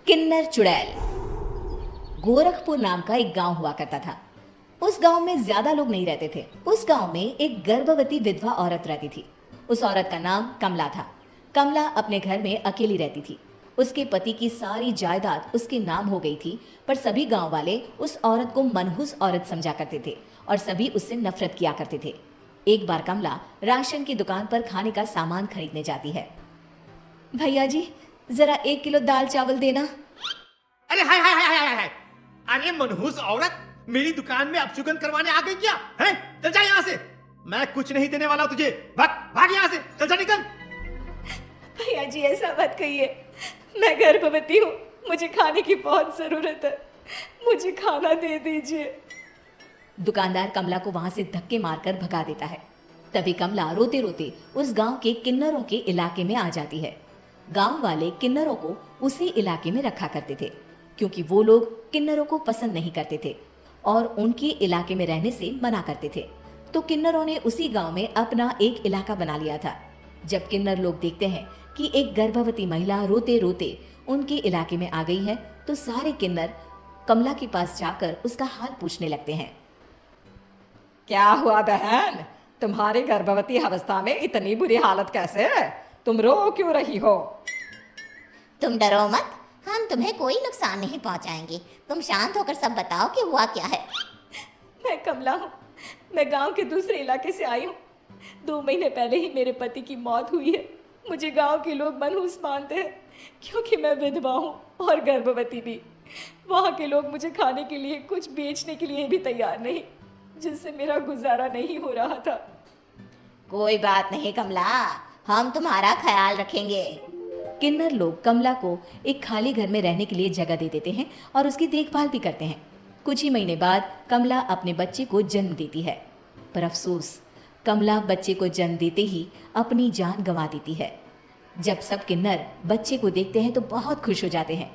किन्नर चुड़ैल। गोरखपुर नाम का एक गांव हुआ करता था। उस गांव में ज्यादा लोग नहीं रहते थे। उस गांव में एक गर्भवती विधवा औरत रहती थी। उस औरत का नाम कमला था। कमला अपने घर में अकेली रहती थी। उसके पति की सारी जायदाद उसके नाम हो गई थी, पर सभी गांव वाले उस औरत को मनहूस औरत समझा करते थे और सभी उससे नफरत किया करते थे। एक बार कमला राशन की दुकान पर खाने का सामान खरीदने जाती है। भैया जी, जरा 1 किलो दाल चावल देना। अरे हाय हाय हाय हाय हाय, अरे मनहूस औरत, मेरी दुकान में अपशुगन करवाने आ गई क्या? हैं? चल जा यहाँ से, मैं कुछ नहीं देने वाला तुझे। भाग भाग यहाँ से, चल जा, निकल। भैया जी, ऐसा मत कहिए, मैं गर्भवती हूँ, मुझे खाने की बहुत जरूरत है, मुझे खाना दे दीजिए। दुकानदार कमला को वहां से धक्के मारकर भगा देता है। तभी कमला रोते रोते उस गांव के किन्नरों के इलाके में आ जाती है। गांव वाले किन्नरों को उसी इलाके में रखा करते थे, क्योंकि वो लोग किन्नरों को पसंद नहीं करते थे और उनके इलाके में रहने से मना करते थे। तो किन्नरों ने उसी गांव में अपना एक इलाका बना लिया था। जब किन्नर लोग देखते हैं कि एक गर्भवती महिला रोते रोते उनके इलाके में आ गई है, तो सारे किन्नर कमला के पास जाकर उसका हाल पूछने लगते हैं। क्या हुआ बहन, तुम्हारी गर्भवती अवस्था में इतनी बुरी हालत कैसे है? तुम रो क्यों रही हो? तुम डरो मत, हम तुम्हें कोई नुकसान नहीं पहुंचाएंगे। तुम शांत होकर सब बताओ कि हुआ क्या है। मैं कमला हूँ, मैं गांव के दूसरे इलाके से आई हूँ। 2 महीने पहले ही मेरे पति की मौत हुई है। मुझे गांव के लोग मनहूस मानते हैं, क्योंकि मैं विधवा हूँ और गर्भवती भी। वहाँ के लोग मुझे खाने के लिए कुछ बेचने के लिए भी तैयार नहीं, जिससे मेरा गुजारा नहीं हो रहा था। कोई बात नहीं कमला, हम तुम्हारा ख्याल रखेंगे। किन्नर लोग कमला को एक खाली घर में रहने के लिए जगह दे देते हैं और उसकी देखभाल भी करते हैं। कुछ ही महीने बाद कमला अपने बच्चे को जन्म देती है, पर अफसोस, कमला बच्चे को जन्म देते ही अपनी जान गंवा देती है। जब सब किन्नर बच्चे को देखते हैं तो बहुत खुश हो जाते हैं,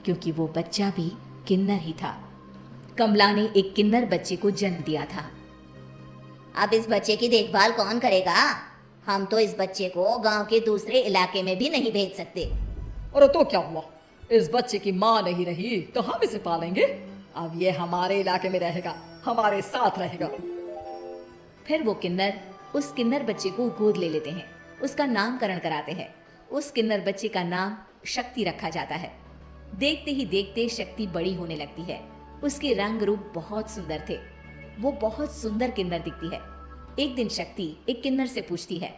क्योंकि वो बच्चा भी किन्नर ही था। कमला ने एक किन्नर बच्चे को जन्म दिया था। अब इस बच्चे की देखभाल कौन करेगा? हम तो इस बच्चे को गांव के दूसरे इलाके में भी नहीं भेज सकते। और तो क्या हुआ, इस बच्चे की माँ नहीं रही तो हम इसे पालेंगे। अब ये हमारे इलाके में रहेगा, हमारे साथ रहेगा। फिर वो किन्नर उस किन्नर बच्चे को गोद ले लेते हैं, उसका नामकरण कराते हैं। उस किन्नर बच्चे का नाम शक्ति रखा जाता है। देखते ही देखते शक्ति बड़ी होने लगती है। उसके रंग रूप बहुत सुंदर थे। वो बहुत सुंदर किन्नर दिखती है। एक दिन शक्ति एक किन्नर से पूछती है,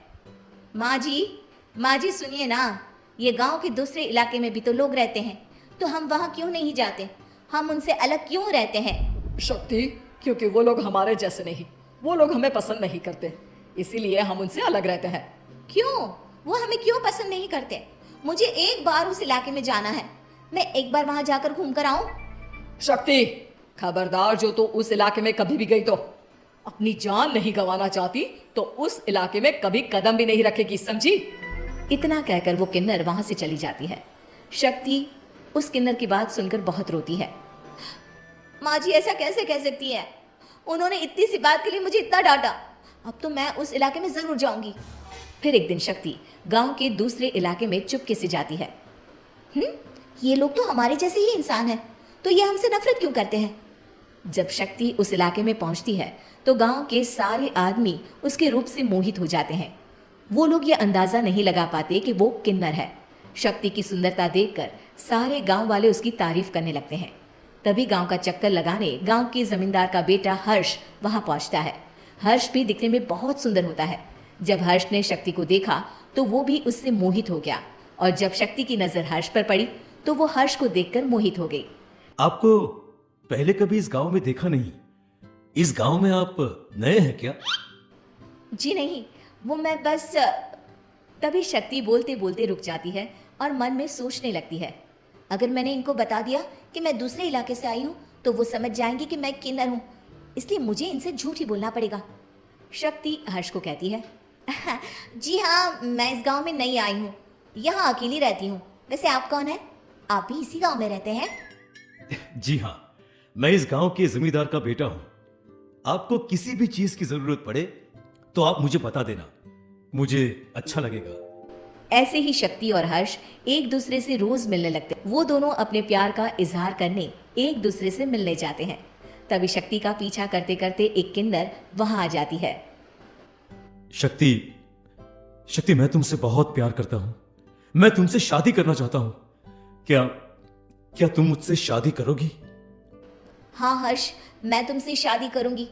माँ जी सुनिए ना, ये गांव के दूसरे इलाके में भी तो लोग रहते हैं, तो हम वहाँ क्यों नहीं जाते? हम उनसे अलग क्यों रहते हैं? शक्ति, क्योंकि वो लोग हमारे जैसे नहीं, वो लोग हमें पसंद नहीं करते, इसीलिए हम उनसे अलग रहते हैं। क्यों? वो हमें क्यों पसंद नहीं करते? मुझे एक बार उस इलाके में जाना है, मैं एक बार वहां जाकर घूम कर आऊं। शक्ति, खबरदार, जो तो उस इलाके में कभी भी गई तो अपनी जान नहीं गंवाना चाहती तो उस इलाके में कभी कदम भी नहीं रखेगी, समझी? इतना कहकर वो किन्नर वहां से चली जाती है। शक्ति उस किन्नर की बात सुनकर बहुत रोती है। माँ जी, ऐसा कैसे कह सकती है? उन्होंने इतनी सी बात के लिए मुझे इतना डांटा। अब तो मैं उस इलाके में जरूर जाऊंगी। फिर एक दिन शक्ति गांव के दूसरे इलाके में चुपके से जाती है। ये लोग तो हमारे जैसे ही इंसान हैं, तो ये हमसे नफरत क्यों करते हैं? जब शक्ति उस इलाके में पहुंचती है तो गांव के सारे आदमी उसके रूप से मोहित हो जाते हैं। वो लोग ये अंदाजा नहीं लगा पाते कि वो किन्नर है। शक्ति की सुंदरता देखकर सारे गांव वाले उसकी तारीफ करने लगते हैं। तभी गांव का चक्कर लगाने गांव के जमींदार का बेटा हर्ष वहां पहुंचता है। हर्ष भी दिखने में बहुत सुंदर होता है। जब हर्ष ने शक्ति को देखा तो वो भी उससे मोहित हो गया, और जब शक्ति की नजर हर्ष पर पड़ी तो वो हर्ष को देखकर मोहित हो गई। आपको पहले कभी इस गांव में देखा नहीं। इस गांव में आप नए हैं क्या? जी नहीं, वो मैं बस। तभी शक्ति बोलते बोलते रुक जाती है और मन में सोचने लगती है, अगर मैंने इनको बता दिया कि मैं दूसरे इलाके से आई हूँ तो वो समझ जाएंगे कि मैं किन्नर हूँ, इसलिए मुझे इनसे झूठ ही बोलना पड़ेगा। शक्ति हर्ष को कहती है, जी हाँ, मैं इस गांव में नई आई हूँ, यहाँ अकेली रहती हूँ। वैसे आप कौन है? आप भी इसी गांव में रहते हैं? जी हाँ, मैं इस गांव के जमींदार का बेटा हूं। आपको किसी भी चीज की जरूरत पड़े तो आप मुझे बता देना, मुझे अच्छा लगेगा। ऐसे ही शक्ति और हर्ष एक दूसरे से रोज मिलने लगते। वो दोनों अपने प्यार का इजहार करने एक दूसरे से मिलने जाते हैं। तभी शक्ति का पीछा करते करते एक किन्नर वहां आ जाती है। शक्ति, शक्ति, मैं तुमसे बहुत प्यार करता हूं। मैं तुमसे शादी करना चाहता हूं। क्या क्या तुम मुझसे शादी करोगी? हाँ हर्ष, मैं तुमसे शादी करूंगी,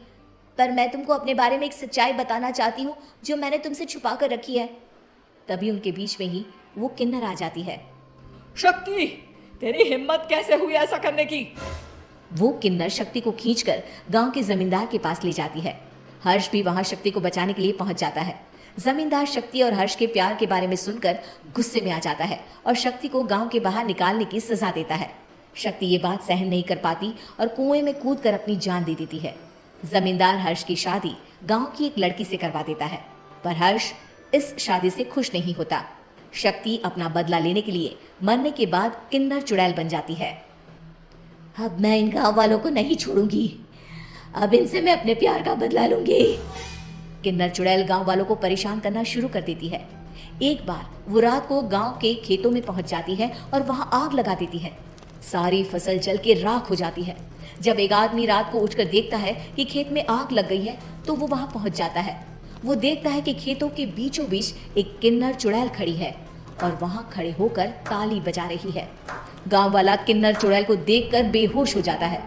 पर मैं तुमको अपने बारे में एक सच्चाई बताना चाहती हूँ जो मैंने तुमसे छुपा कर रखी है। तभी उनके बीच में ही वो किन्नर आ जाती है। शक्ति, तेरी हिम्मत कैसे हुई ऐसा करने की? वो किन्नर शक्ति को खींचकर गांव के जमींदार के पास ले जाती है। हर्ष भी वहां शक्ति को बचाने के लिए पहुंच जाता है। जमींदार शक्ति और हर्ष के प्यार के बारे में सुनकर गुस्से में आ जाता है और शक्ति को गांव के बाहर निकालने की सजा देता है। शक्ति ये बात सहन नहीं कर पाती और कुएं में कूदकर अपनी जान दे देती है। जमींदार हर्ष की शादी गांव की एक लड़की से करवा देता है, पर हर्ष इस शादी से खुश नहीं होता। शक्ति अपना बदला लेने के लिए मरने के बाद किन्नर चुड़ैल बन जाती है। अब मैं इन गांव वालों को नहीं छोड़ूंगी, अब इनसे मैं अपने प्यार का बदला लूंगी। किन्नर चुड़ैल गांव वालों को परेशान करना शुरू कर देती है। एक बार वो रात को गांव के खेतों में पहुंच जाती है और वहां आग लगा देती है। सारी फसल जल के राख हो जाती है। जब एक आदमी रात को उठकर देखता है कि खेत में आग लग गई है तो वो वहां पहुंच जाता है। वो देखता है कि खेतों के बीचों बीच एक किन्नर चुड़ैल खड़ी है और वहां खड़े होकर ताली बजा रही है। गांव वाला किन्नर चुड़ैल को देखकर बेहोश हो जाता है।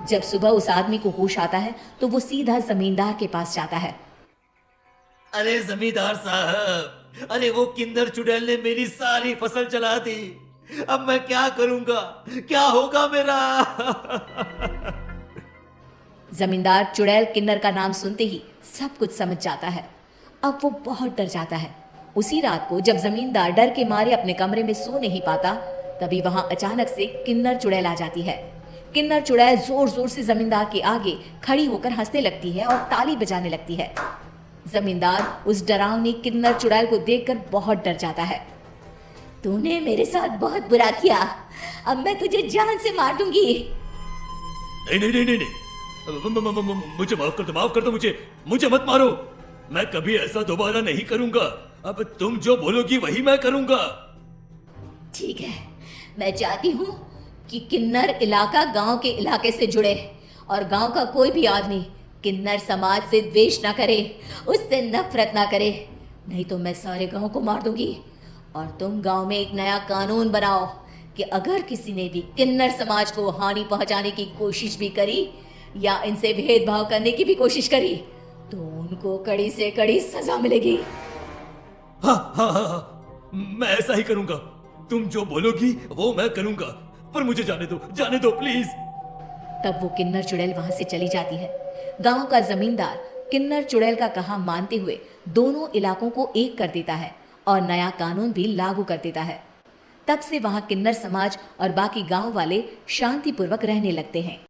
जब सुबह उस आदमी को होश आता है तो वो सीधा जमींदार के पास जाता है। अरे जमींदार साहब, अरे वो किन्नर चुड़ैल ने मेरी सारी फसल जला दी। अब मैं क्या करूंगा, क्या होगा मेरा? जमींदार चुड़ैल किन्नर का नाम सुनते ही सब कुछ समझ जाता है। अब वो बहुत डर जाता है। उसी रात को जब जमींदार डर के मारे अपने कमरे में सो नहीं पाता, तभी वहां अचानक से किन्नर चुड़ैल आ जाती है। किन्नर चुड़ैल जोर जोर से जमींदार के आगे खड़ी होकर हंसने लगती है और ताली बजाने लगती है। जमींदार उस डरावनी किन्नर चुड़ैल को देखकर बहुत डर जाता है। तूने मेरे साथ बहुत बुरा किया, अब मैं तुझे जान से मार दूंगी। नहीं नहीं नहीं नहीं नहीं, मुझे माफ कर दो, मुझे मत मारो। मैं कभी ऐसा दोबारा नहीं करूंगा। अब तुम जो बोलोगी वही मैं करूंगा। ठीक है, मैं चाहती हूँ कि किन्नर इलाका गांव के इलाके से जुड़े और गांव का कोई भी आदमी किन्नर समाज से द्वेष ना करे, उससे नफरत ना करे, नहीं तो मैं सारे गांव को मार दूंगी। और तुम गांव में एक नया कानून बनाओ कि अगर किसी ने भी किन्नर समाज को हानि पहुंचाने की कोशिश भी करी या इनसे भेदभाव करने की भी कोशिश करी तो उनको कड़ी से कड़ी सजा मिलेगी। हाँ हाँ हाँ हाँ, मैं ऐसा ही करूंगा। तुम जो बोलोगी वो मैं करूंगा, पर मुझे जाने दो प्लीज। तब वो किन्नर चुड़ैल वहां से चली जाती है। गांव का जमींदार किन्नर चुड़ैल का कहा मानते हुए दोनों इलाकों को एक कर देता है और नया कानून भी लागू कर देता है। तब से वहां किन्नर समाज और बाकी गांव वाले शांतिपूर्वक रहने लगते हैं।